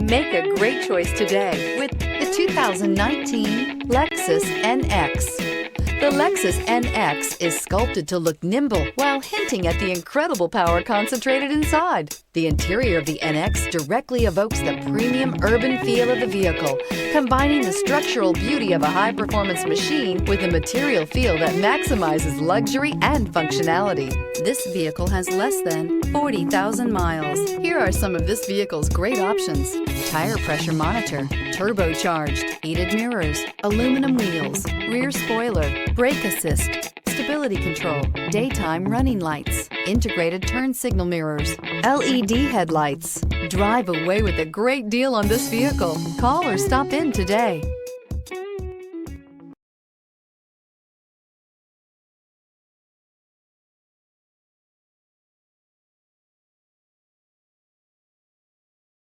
Make a great choice today with the 2019 Lexus NX. The Lexus NX is sculpted to look nimble while hinting at the incredible power concentrated inside. The interior of the NX directly evokes the premium urban feel of the vehicle, combining the structural beauty of a high-performance machine with a material feel that maximizes luxury and functionality. This vehicle has less than 40,000 miles. Here are some of this vehicle's great options: tire pressure monitor, turbocharged, heated mirrors, aluminum wheels, rear spoiler, brake assist, stability control, daytime running lights, integrated turn signal mirrors, LED headlights. Drive away with a great deal on this vehicle. Call or stop in today.